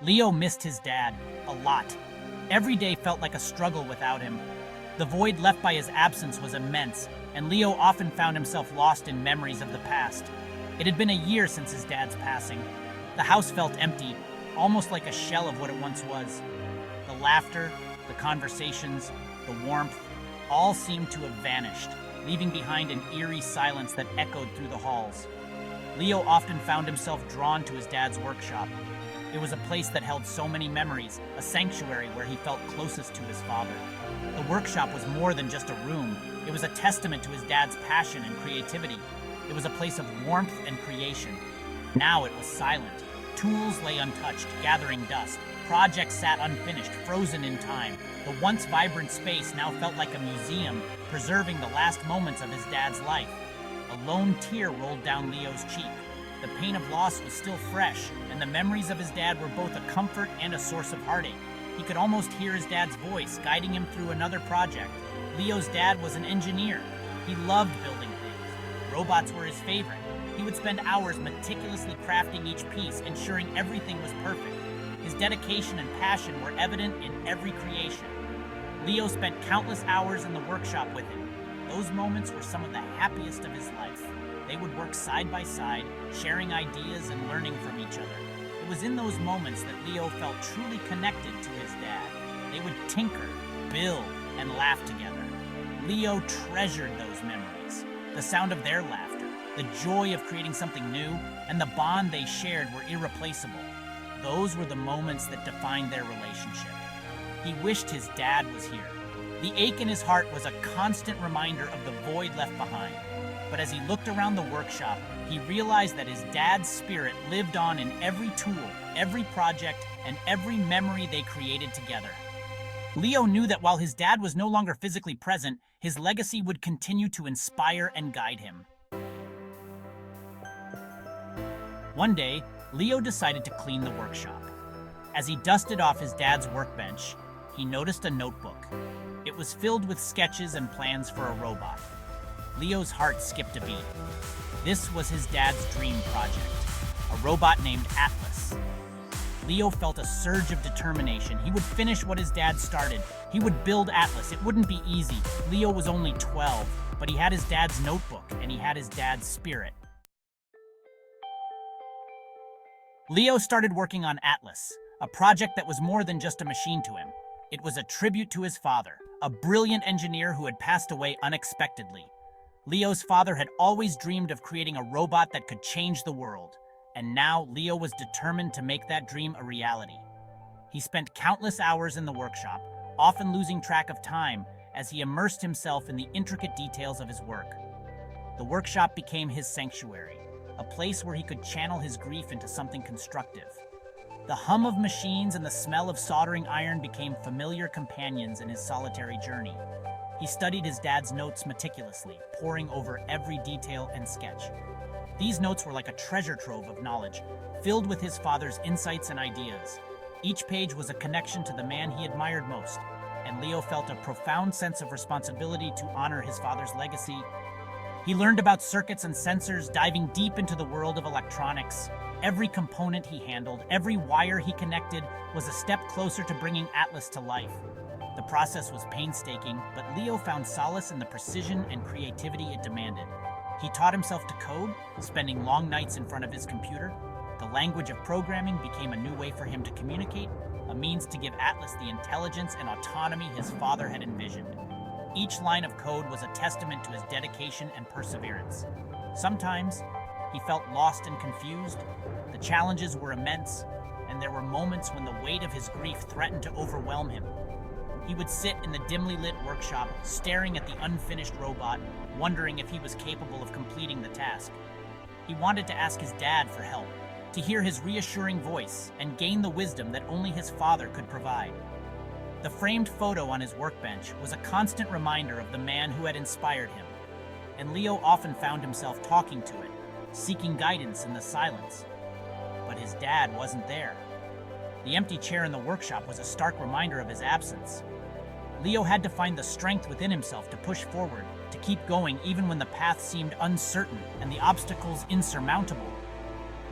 Leo missed his dad a lot. Every day felt like a struggle without him. The void left by his absence was immense, and Leo often found himself lost in memories of the past. It had been a year since his dad's passing. The house felt empty, almost like a shell of what it once was. The laughter, the conversations, the warmth, all seemed to have vanished, leaving behind an eerie silence that echoed through the halls. Leo often found himself drawn to his dad's workshop. It was a place that held so many memories, a sanctuary where he felt closest to his father. The workshop was more than just a room. It was a testament to his dad's passion and creativity. It was a place of warmth and creation. Now it was silent. Tools lay untouched, gathering dust. Projects sat unfinished, frozen in time. The once vibrant space now felt like a museum, preserving the last moments of his dad's life. A lone tear rolled down Leo's cheek. The pain of loss was still fresh, and the memories of his dad were both a comfort and a source of heartache. He could almost hear his dad's voice, guiding him through another project. Leo's dad was an engineer. He loved building things. Robots were his favorite. He would spend hours meticulously crafting each piece, ensuring everything was perfect. His dedication and passion were evident in every creation. Leo spent countless hours in the workshop with him. Those moments were some of the happiest of his life. They would work side by side, sharing ideas and learning from each other. It was in those moments that Leo felt truly connected to his dad. They would tinker, build, and laugh together. Leo treasured those memories. The sound of their laughter, the joy of creating something new, and the bond they shared were irreplaceable. Those were the moments that defined their relationship. He wished his dad was here. The ache in his heart was a constant reminder of the void left behind. But as he looked around the workshop, he realized that his dad's spirit lived on in every tool, every project, and every memory they created together. Leo knew that while his dad was no longer physically present, his legacy would continue to inspire and guide him. One day, Leo decided to clean the workshop. As he dusted off his dad's workbench, he noticed a notebook. It was filled with sketches and plans for a robot. Leo's heart skipped a beat. This was his dad's dream project, a robot named Atlas. Leo felt a surge of determination. He would finish what his dad started. He would build Atlas. It wouldn't be easy. Leo was only 12, but he had his dad's notebook and he had his dad's spirit. Leo started working on Atlas, a project that was more than just a machine to him. It was a tribute to his father, a brilliant engineer who had passed away unexpectedly. Leo's father had always dreamed of creating a robot that could change the world, and now Leo was determined to make that dream a reality. He spent countless hours in the workshop, often losing track of time as he immersed himself in the intricate details of his work. The workshop became his sanctuary, a place where he could channel his grief into something constructive. The hum of machines and the smell of soldering iron became familiar companions in his solitary journey. He studied his dad's notes meticulously, poring over every detail and sketch. These notes were like a treasure trove of knowledge, filled with his father's insights and ideas. Each page was a connection to the man he admired most, and Leo felt a profound sense of responsibility to honor his father's legacy. He learned about circuits and sensors, diving deep into the world of electronics. Every component he handled, every wire he connected, was a step closer to bringing Atlas to life. The process was painstaking, but Leo found solace in the precision and creativity it demanded. He taught himself to code, spending long nights in front of his computer. The language of programming became a new way for him to communicate, a means to give Atlas the intelligence and autonomy his father had envisioned. Each line of code was a testament to his dedication and perseverance. Sometimes, he felt lost and confused. The challenges were immense, and there were moments when the weight of his grief threatened to overwhelm him. He would sit in the dimly lit workshop, staring at the unfinished robot, wondering if he was capable of completing the task. He wanted to ask his dad for help, to hear his reassuring voice, and gain the wisdom that only his father could provide. The framed photo on his workbench was a constant reminder of the man who had inspired him, and Leo often found himself talking to it, seeking guidance in the silence. But his dad wasn't there. The empty chair in the workshop was a stark reminder of his absence. Leo had to find the strength within himself to push forward, to keep going even when the path seemed uncertain and the obstacles insurmountable.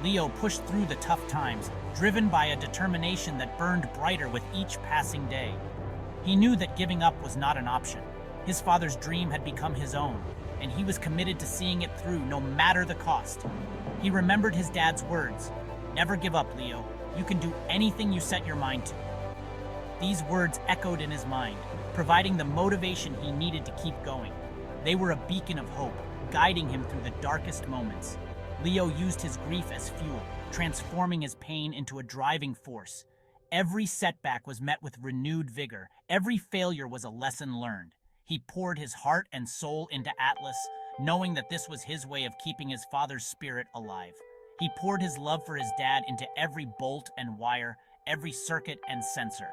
Leo pushed through the tough times, driven by a determination that burned brighter with each passing day. He knew that giving up was not an option. His father's dream had become his own, and he was committed to seeing it through no matter the cost. He remembered his dad's words, "Never give up, Leo. You can do anything you set your mind to." These words echoed in his mind, providing the motivation he needed to keep going. They were a beacon of hope, guiding him through the darkest moments. Leo used his grief as fuel, transforming his pain into a driving force. Every setback was met with renewed vigor. Every failure was a lesson learned. He poured his heart and soul into Atlas, knowing that this was his way of keeping his father's spirit alive. He poured his love for his dad into every bolt and wire, every circuit and sensor.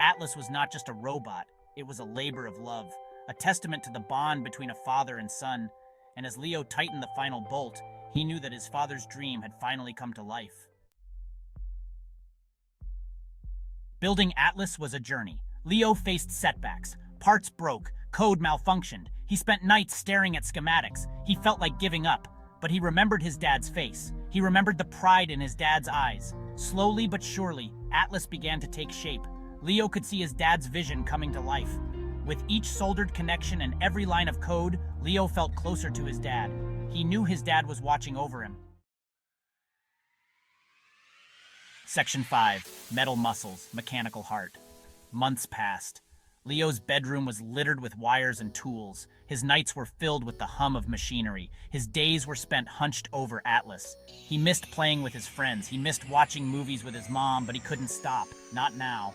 Atlas was not just a robot, it was a labor of love, a testament to the bond between a father and son. And as Leo tightened the final bolt, he knew that his father's dream had finally come to life. Building Atlas was a journey. Leo faced setbacks. Parts broke, code malfunctioned. He spent nights staring at schematics. He felt like giving up, but he remembered his dad's face. He remembered the pride in his dad's eyes. Slowly but surely, Atlas began to take shape. Leo could see his dad's vision coming to life. With each soldered connection and every line of code, Leo felt closer to his dad. He knew his dad was watching over him. Section 5. Metal Muscles, Mechanical Heart. Months passed. Leo's bedroom was littered with wires and tools. His nights were filled with the hum of machinery. His days were spent hunched over Atlas. He missed playing with his friends. He missed watching movies with his mom, but he couldn't stop. Not now.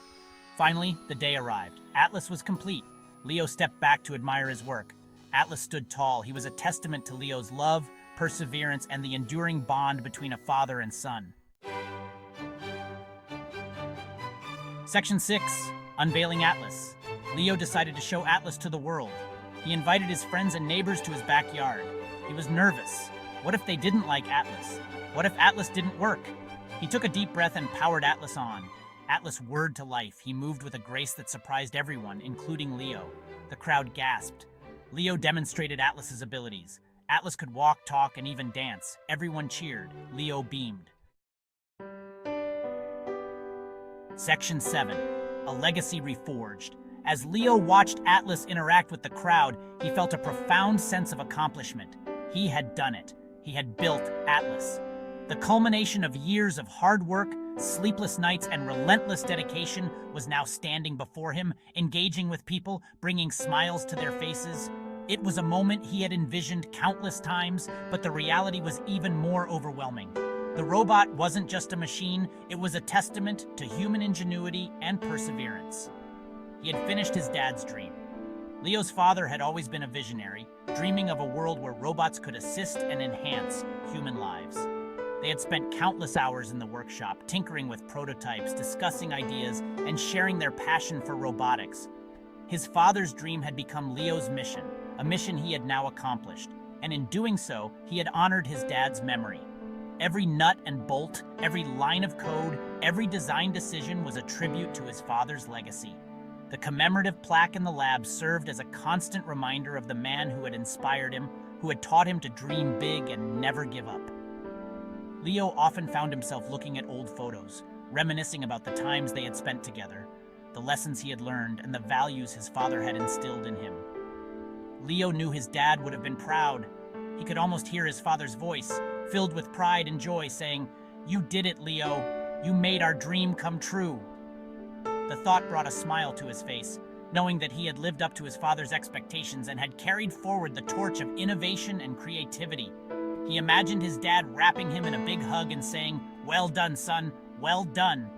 Finally, the day arrived. Atlas was complete. Leo stepped back to admire his work. Atlas stood tall. He was a testament to Leo's love, perseverance, and the enduring bond between a father and son. Section 6. Unveiling Atlas. Leo decided to show Atlas to the world. He invited his friends and neighbors to his backyard. He was nervous. What if they didn't like Atlas? What if Atlas didn't work? He took a deep breath and powered Atlas on. Atlas whirred to life. He moved with a grace that surprised everyone, including Leo. The crowd gasped. Leo demonstrated Atlas's abilities. Atlas could walk, talk, and even dance. Everyone cheered. Leo beamed. Section 7. A Legacy Reforged. As Leo watched Atlas interact with the crowd, he felt a profound sense of accomplishment. He had done it. He had built Atlas. The culmination of years of hard work, sleepless nights, and relentless dedication was now standing before him, engaging with people, bringing smiles to their faces. It was a moment he had envisioned countless times, but the reality was even more overwhelming. The robot wasn't just a machine, it was a testament to human ingenuity and perseverance. He had finished his dad's dream. Leo's father had always been a visionary, dreaming of a world where robots could assist and enhance human lives. They had spent countless hours in the workshop, tinkering with prototypes, discussing ideas, and sharing their passion for robotics. His father's dream had become Leo's mission, a mission he had now accomplished, and in doing so, he had honored his dad's memory. Every nut and bolt, every line of code, every design decision was a tribute to his father's legacy. The commemorative plaque in the lab served as a constant reminder of the man who had inspired him, who had taught him to dream big and never give up. Leo often found himself looking at old photos, reminiscing about the times they had spent together, the lessons he had learned, and the values his father had instilled in him. Leo knew his dad would have been proud. He could almost hear his father's voice, filled with pride and joy, saying, "You did it, Leo. You made our dream come true." The thought brought a smile to his face, knowing that he had lived up to his father's expectations and had carried forward the torch of innovation and creativity. He imagined his dad wrapping him in a big hug and saying, "Well done, son, well done."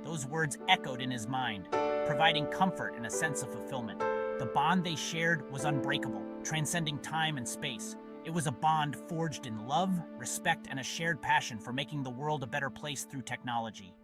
Those words echoed in his mind, providing comfort and a sense of fulfillment. The bond they shared was unbreakable, transcending time and space. It was a bond forged in love, respect, and a shared passion for making the world a better place through technology.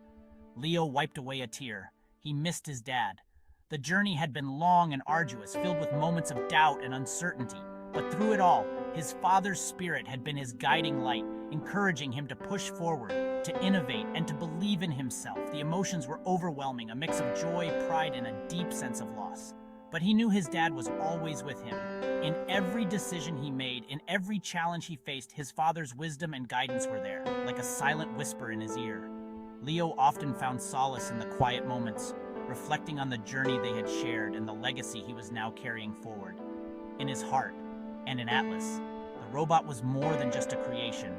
Leo wiped away a tear. He missed his dad. The journey had been long and arduous, filled with moments of doubt and uncertainty. But through it all, his father's spirit had been his guiding light, encouraging him to push forward, to innovate, and to believe in himself. The emotions were overwhelming, a mix of joy, pride, and a deep sense of loss. but he knew his dad was always with him. In every decision he made, in every challenge he faced, his father's wisdom and guidance were there, like a silent whisper in his ear. Leo often found solace in the quiet moments, reflecting on the journey they had shared and the legacy he was now carrying forward. In his heart, and in Atlas, the robot was more than just a creation.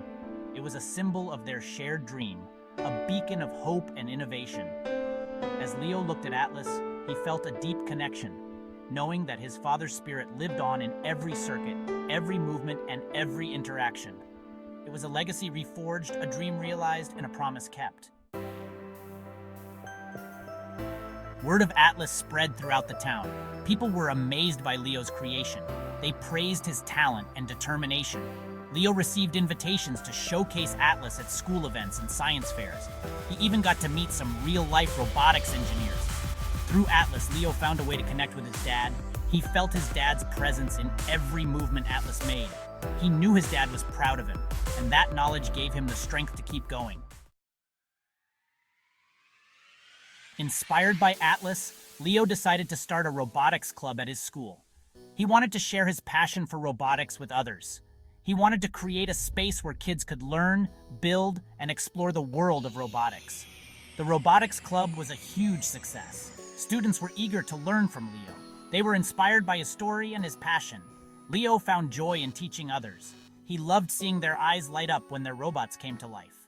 It was a symbol of their shared dream, a beacon of hope and innovation. As Leo looked at Atlas, he felt a deep connection, knowing that his father's spirit lived on in every circuit, every movement, and every interaction. It was a legacy reforged, a dream realized, and a promise kept. Word of Atlas spread throughout the town. People were amazed by Leo's creation. They praised his talent and determination. Leo received invitations to showcase Atlas at school events and science fairs. He even got to meet some real-life robotics engineers. Through Atlas, Leo found a way to connect with his dad. He felt his dad's presence in every movement Atlas made. He knew his dad was proud of him, and that knowledge gave him the strength to keep going. Inspired by Atlas, Leo decided to start a robotics club at his school. He wanted to share his passion for robotics with others. He wanted to create a space where kids could learn, build, and explore the world of robotics. The robotics club was a huge success. Students were eager to learn from Leo. They were inspired by his story and his passion. Leo found joy in teaching others. He loved seeing their eyes light up when their robots came to life.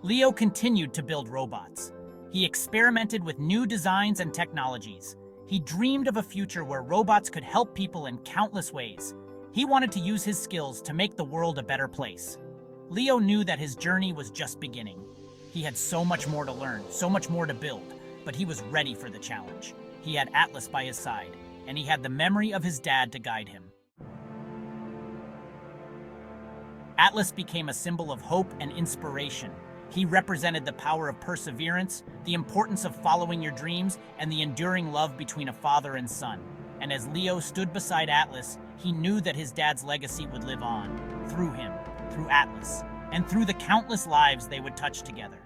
Leo continued to build robots. He experimented with new designs and technologies. He dreamed of a future where robots could help people in countless ways. He wanted to use his skills to make the world a better place. Leo knew that his journey was just beginning. He had so much more to learn, so much more to build, but he was ready for the challenge. He had Atlas by his side, and he had the memory of his dad to guide him. Atlas became a symbol of hope and inspiration. He represented the power of perseverance, the importance of following your dreams, and the enduring love between a father and son. And as Leo stood beside Atlas, he knew that his dad's legacy would live on, through him, through Atlas, and through the countless lives they would touch together.